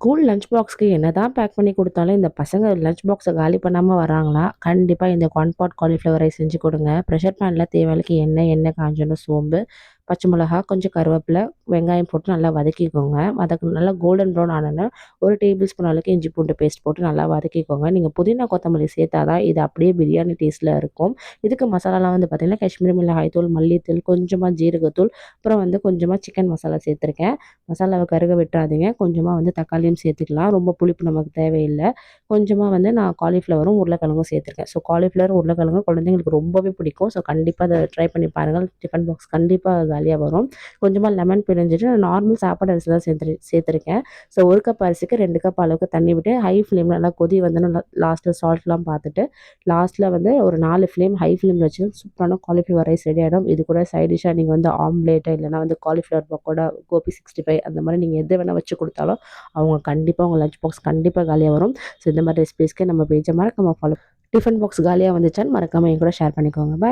School lunch பாக்ஸ்க்கு என்னதான் back பண்ணி கொடுத்தாலும் இந்த பசங்க லஞ்ச் பாக்ஸை காலி பண்ணாமல் வராங்களா? கண்டிப்பாக இந்த ஒன் பாட் காலிஃப்ளவர் ரைஸ் செஞ்சு கொடுங்க. ப்ரெஷர் பேனில் தேவைக்கு எண்ணெய் காஞ்சோன்னு சோம்பு, பச்சை மிளகா, கொஞ்சம் கருவேப்பிலை, வெங்காயம் போட்டு நல்லா வதக்கிக்கோங்க. நல்லா கோல்டன் ப்ரௌன் ஆனோன்னா 1 டேபிள் ஸ்பூன் அளவுக்கு இஞ்சி பூண்டு பேஸ்ட் போட்டு நல்லா வதக்கிக்கோங்க. நீங்கள் புதினா கொத்தமல்லி சேர்த்தா தான் இது அப்படியே பிரியாணி டேஸ்ட்டில் இருக்கும். இதுக்கு மசாலாலாம் வந்து பார்த்திங்கன்னா காஷ்மீரி மிளகாய் தூள், மல்லித்தூள், கொஞ்சமாக ஜீரகத்தூள், அப்புறம் வந்து கொஞ்சமாக சிக்கன் மசாலா சேர்த்துருக்கேன். மசாலாவை கருக விட்டுறாதீங்க. கொஞ்சமாக வந்து தக்காளியும் சேர்த்துக்கலாம். ரொம்ப புளிப்பு நமக்கு தேவையில்லை. கொஞ்சமாக வந்து நான் காலிஃப்ளவரும் உருளைக்கிழங்கும் சேர்த்துருக்கேன். ஸோ காலிஃப்ளவர் உருளைக்கிழங்கும் குழந்தைங்களுக்கு ரொம்பவே பிடிக்கும். ஸோ கண்டிப்பாக அதை ட்ரை பண்ணி பாருங்கள். டிஃபன் பாக்ஸ் கண்டிப்பாக காலியாக வரும். கொஞ்சமாக லெமன் பிழிஞ்சிட்டு நான் நார்மல் சாப்பாடு அரிசி தான் சேர்த்துருக்கேன். ஸோ 1 கப் அரிசிக்கு 2 கப் அளவுக்கு தண்ணி விட்டு ஹை ஃப்ளேமில் நல்லா கொதி வந்து லாஸ்ட்டில் சால்ட்லாம் பார்த்துட்டு லாஸ்ட்டில் வந்து ஒரு 4 ஹை ஃப்ளேமில் வச்சு சூப்பரான காலிஃப்ளவர் ரைஸ் ரெடி ஆகிடும். இது கூட சைட் டிஷ்ஷாக நீங்கள் வந்து ஆம்லேட்டு இல்லைனா வந்து காலிஃப்ளவர் பக்கோடா, கோபி 65 அந்த மாதிரி நீங்கள் எது வேணால் வச்சு கொடுத்தாலும் அவங்க கண்டிப்பாக உங்கள் லஞ்ச் பாக்ஸ் கண்டிப்பாக காலியாக வரும். ஸோ இந்த மாதிரி ரெசிபீஸ்க்கு நம்ம பேஜை மறக்காமல் ஃபாலோ. டிஃபன் பாக்ஸ் காலியாக வந்துச்சான்னு மறக்காமல் என் கூட ஷேர் பண்ணிக்கோங்க. பாய்.